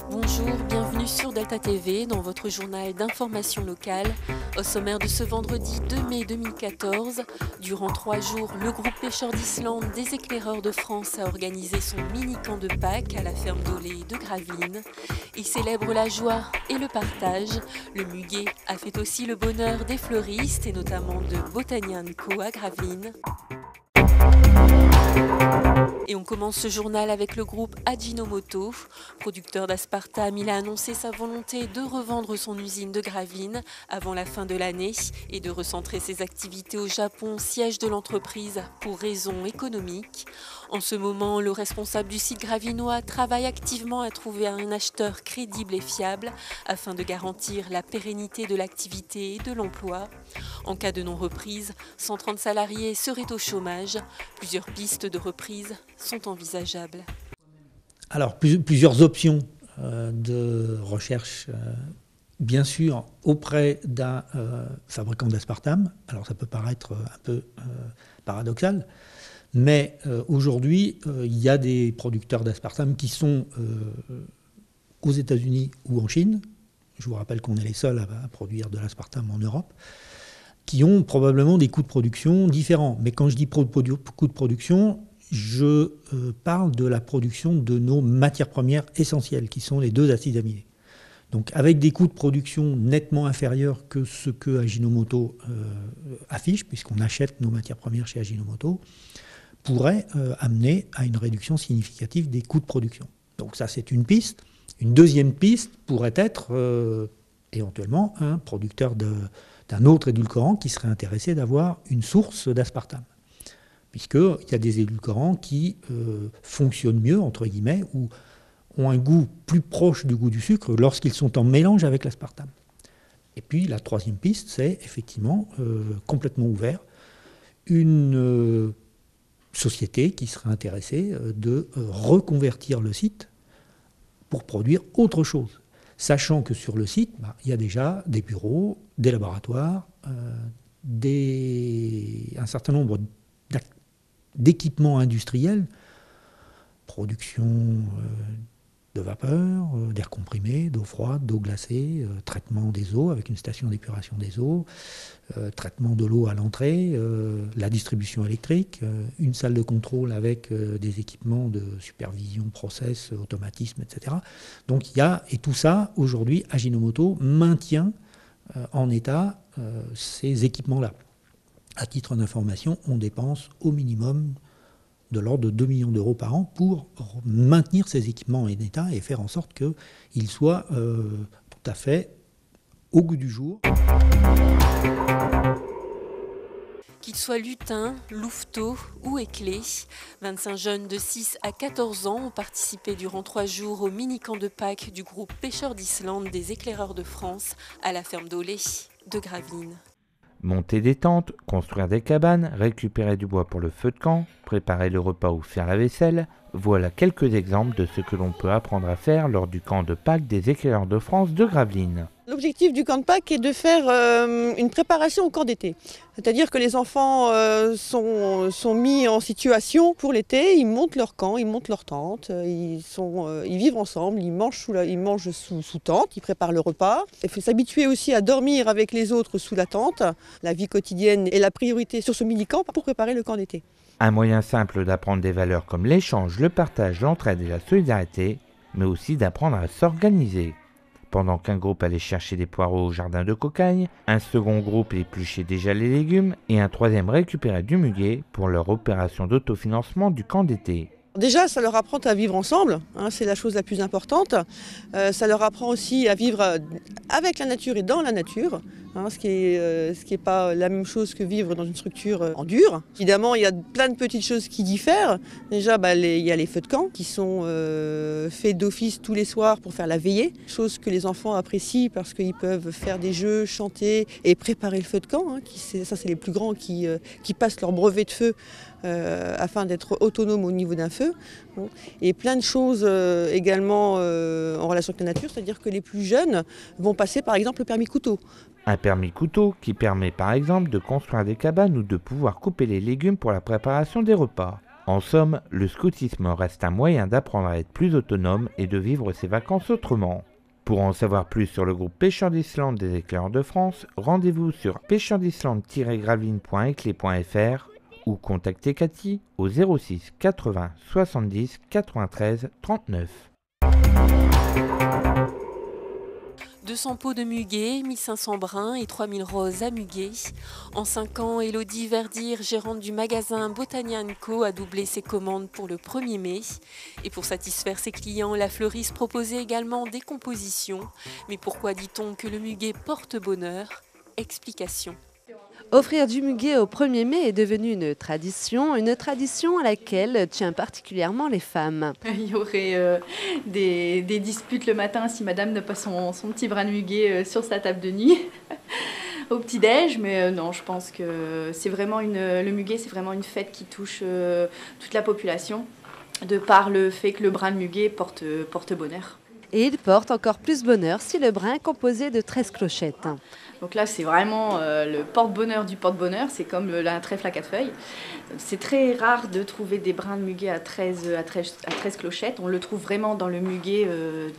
Bonjour, bienvenue sur Delta TV dans votre journal d'information locale. Au sommaire de ce vendredi 2 mai 2014, durant 3 jours, le groupe pêcheur d'Islande des éclaireurs de France a organisé son mini-camp de Pâques à la ferme d'Olé de Gravelines. Il célèbre la joie et le partage. Le muguet a fait aussi le bonheur des fleuristes et notamment de Botanian Co à Gravelines. Et on commence ce journal avec le groupe Ajinomoto. Producteur d'aspartame, il a annoncé sa volonté de revendre son usine de Gravelines avant la fin de l'année et de recentrer ses activités au Japon, siège de l'entreprise, pour raisons économiques. En ce moment, le responsable du site gravinois travaille activement à trouver un acheteur crédible et fiable afin de garantir la pérennité de l'activité et de l'emploi. En cas de non-reprise, 130 salariés seraient au chômage. Plusieurs pistes de reprise sont envisageables. Alors, plusieurs options de recherche, bien sûr, auprès d'un fabricant d'aspartame. Alors, ça peut paraître un peu paradoxal, mais aujourd'hui, il y a des producteurs d'aspartame qui sont aux États-Unis ou en Chine. Je vous rappelle qu'on est les seuls à produire de l'aspartame en Europe, qui ont probablement des coûts de production différents. Mais quand je dis coûts de production, je parle de la production de nos matières premières essentielles, qui sont les 2 acides aminés. Donc avec des coûts de production nettement inférieurs que ce que Ajinomoto affiche, puisqu'on achète nos matières premières chez Ajinomoto, pourrait amener à une réduction significative des coûts de production. Donc ça, c'est une piste. Une deuxième piste pourrait être éventuellement un producteur d'un autre édulcorant qui serait intéressé d'avoir une source d'aspartame. Puisqu'il y a des édulcorants qui fonctionnent mieux, entre guillemets, ou ont un goût plus proche du goût du sucre lorsqu'ils sont en mélange avec l'aspartame. Et puis la troisième piste, c'est effectivement complètement ouvert, une société qui serait intéressée de reconvertir le site pour produire autre chose. Sachant que sur le site, il y a déjà des bureaux, des laboratoires, un certain nombre d'équipements industriels, production de vapeur, d'air comprimé, d'eau froide, d'eau glacée, traitement des eaux avec une station d'épuration des eaux, traitement de l'eau à l'entrée, la distribution électrique, une salle de contrôle avec des équipements de supervision, process, automatisme, etc. Donc il y a, et tout ça, aujourd'hui, Ajinomoto maintient en état ces équipements-là. À titre d'information, on dépense au minimum de l'ordre de 2 millions d'euros par an pour maintenir ces équipements en état et faire en sorte qu'ils soient tout à fait au goût du jour. Qu'ils soient lutins, louveteaux ou éclés, 25 jeunes de 6 à 14 ans ont participé durant 3 jours au mini-camp de Pâques du groupe pêcheur d'Islande des éclaireurs de France à la ferme d'Olé de Gravelines. Monter des tentes, construire des cabanes, récupérer du bois pour le feu de camp, préparer le repas ou faire la vaisselle, voilà quelques exemples de ce que l'on peut apprendre à faire lors du camp de Pâques des éclaireurs de France de Gravelines. L'objectif du camp de Pâques est de faire une préparation au camp d'été. C'est-à-dire que les enfants sont mis en situation pour l'été, ils montent leur camp, ils montent leur tente, ils vivent ensemble, ils mangent sous tente, ils préparent le repas. Il faut s'habituer aussi à dormir avec les autres sous la tente. La vie quotidienne est la priorité sur ce mini-camp pour préparer le camp d'été. Un moyen simple d'apprendre des valeurs comme l'échange, le partage, l'entraide et la solidarité, mais aussi d'apprendre à s'organiser. Pendant qu'un groupe allait chercher des poireaux au jardin de Cocagne, un second groupe épluchait déjà les légumes et un troisième récupérait du muguet pour leur opération d'autofinancement du camp d'été. Déjà, ça leur apprend à vivre ensemble, c'est la chose la plus importante. Ça leur apprend aussi à vivre avec la nature et dans la nature, ce qui est pas la même chose que vivre dans une structure en dur. Évidemment, il y a plein de petites choses qui diffèrent. Déjà, il y a les feux de camp qui sont faits d'office tous les soirs pour faire la veillée, chose que les enfants apprécient parce qu'ils peuvent faire des jeux, chanter et préparer le feu de camp. Ça, c'est les plus grands qui passent leur brevet de feu afin d'être autonomes au niveau d'un feu. Et plein de choses également en relation avec la nature, c'est-à-dire que les plus jeunes vont passer par exemple le permis couteau. Un permis couteau qui permet par exemple de construire des cabanes ou de pouvoir couper les légumes pour la préparation des repas. En somme, le scoutisme reste un moyen d'apprendre à être plus autonome et de vivre ses vacances autrement. Pour en savoir plus sur le groupe Pêcheurs d'Islande des éclaireurs de France, rendez-vous sur pêcheursd'islande-gravelines.eclé.fr ou contactez Cathy au 06 80 70 93 39. 200 pots de muguet, 1500 brins et 3000 roses à muguet. En 5 ans, Elodie Verdir, gérante du magasin Botania & Co, a doublé ses commandes pour le 1er mai. Et pour satisfaire ses clients, la fleuriste proposait également des compositions. Mais pourquoi dit-on que le muguet porte bonheur? Explication. Offrir du muguet au 1er mai est devenu une tradition à laquelle tiennent particulièrement les femmes. Il y aurait des disputes le matin si madame n'a pas son petit brin de muguet sur sa table de nuit au petit-déj, mais non, je pense que c'est vraiment le muguet, c'est vraiment une fête qui touche toute la population, de par le fait que le brin de muguet porte bonheur. Et il porte encore plus bonheur si le brin est composé de 13 clochettes. Donc là, c'est vraiment le porte-bonheur du porte-bonheur, c'est comme un trèfle à 4 feuilles. C'est très rare de trouver des brins de muguet à 13 clochettes. On le trouve vraiment dans le muguet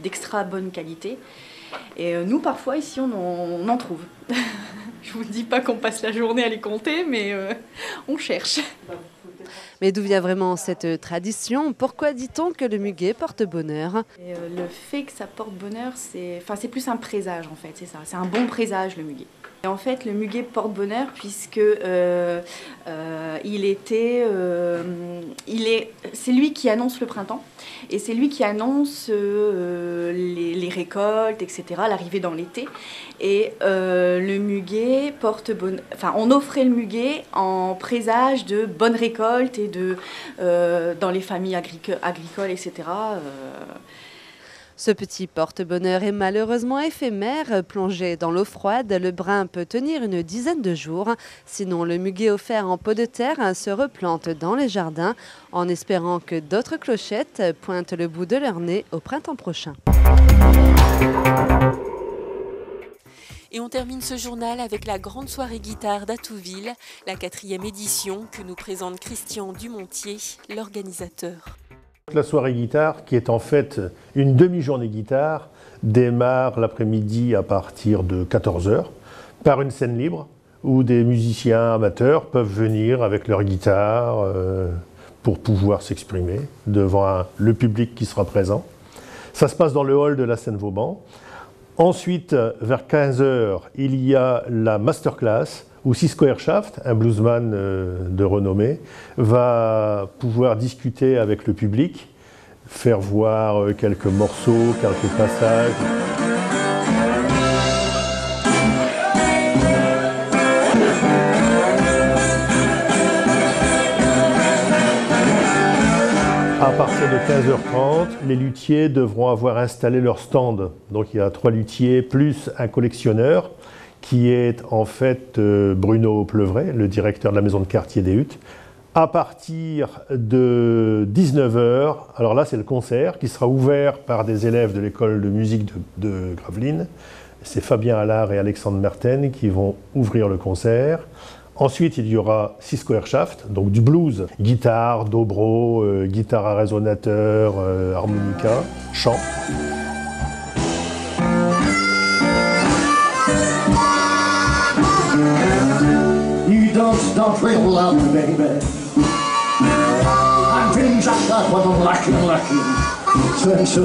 d'extra bonne qualité. Et nous, parfois, ici, on en trouve. Je ne vous dis pas qu'on passe la journée à les compter, mais on cherche. Mais d'où vient vraiment cette tradition? Pourquoi dit-on que le muguet porte bonheur? Et le fait que ça porte bonheur, c'est plus un présage en fait, c'est ça. C'est un bon présage le muguet. Et en fait, le muguet porte bonheur puisque c'est lui qui annonce le printemps et c'est lui qui annonce les récoltes, etc., l'arrivée dans l'été. Et le muguet porte bonheur. Enfin, on offrait le muguet en présage de bonnes récoltes et dans les familles agricoles, etc. Ce petit porte-bonheur est malheureusement éphémère. Plongé dans l'eau froide, le brin peut tenir une dizaine de jours. Sinon, le muguet offert en pot de terre se replante dans les jardins en espérant que d'autres clochettes pointent le bout de leur nez au printemps prochain. Et on termine ce journal avec la grande soirée guitare d'Atouville, la 4e édition que nous présente Christian Dumontier, l'organisateur. La soirée guitare, qui est en fait une demi-journée guitare, démarre l'après-midi à partir de 14 h par une scène libre où des musiciens amateurs peuvent venir avec leur guitare pour pouvoir s'exprimer devant le public qui sera présent. Ça se passe dans le hall de la scène Vauban. Ensuite, vers 15 h, il y a la masterclass où Cisco Airshaft, un bluesman de renommée, va pouvoir discuter avec le public, faire voir quelques morceaux, quelques passages. À partir de 15 h 30, les luthiers devront avoir installé leur stand. Donc il y a 3 luthiers plus un collectionneur qui est en fait Bruno Pleuvray, le directeur de la maison de quartier des Huttes. À partir de 19 h, alors là c'est le concert qui sera ouvert par des élèves de l'école de musique de Gravelines. C'est Fabien Allard et Alexandre Merten qui vont ouvrir le concert. Ensuite, il y aura Cisco Airshaft, donc du blues, guitare, dobro, guitare à résonateur, harmonica, chant. You don't real love me, baby. I'm feeling just like what I'm lucky. So.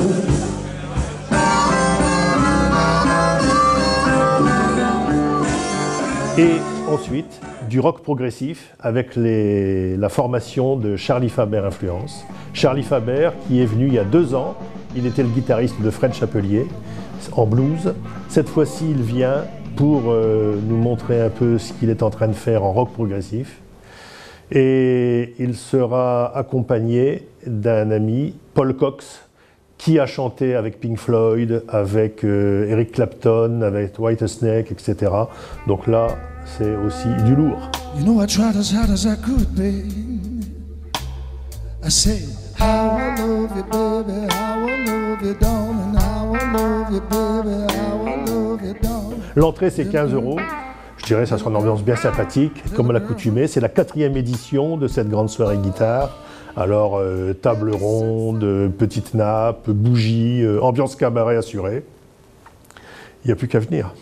Et ensuite, du rock progressif avec la formation de Charlie Faber Influence. Charlie Faber qui est venu il y a 2 ans, il était le guitariste de Fred Chapelier en blues. Cette fois-ci, il vient pour nous montrer un peu ce qu'il est en train de faire en rock progressif. Et il sera accompagné d'un ami, Paul Cox, qui a chanté avec Pink Floyd, avec Eric Clapton, avec Whitesnake, etc. Donc là, c'est aussi du lourd. You know, I tried as hard as I could, babe. I say, how I love you, baby, how I love you, darling, how I love you, baby, how I love you, darling. L'entrée, c'est 15 €. Je dirais que ça sera une ambiance bien sympathique, comme à l'accoutumée. C'est la 4e édition de cette grande soirée guitare, Alors, table ronde, petite nappe, bougies, ambiance cabaret assurée. Il n'y a plus qu'à venir.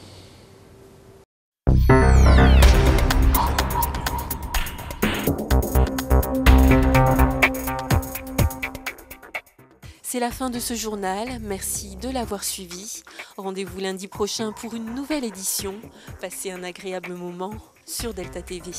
C'est la fin de ce journal, merci de l'avoir suivi. Rendez-vous lundi prochain pour une nouvelle édition. Passez un agréable moment sur Delta TV.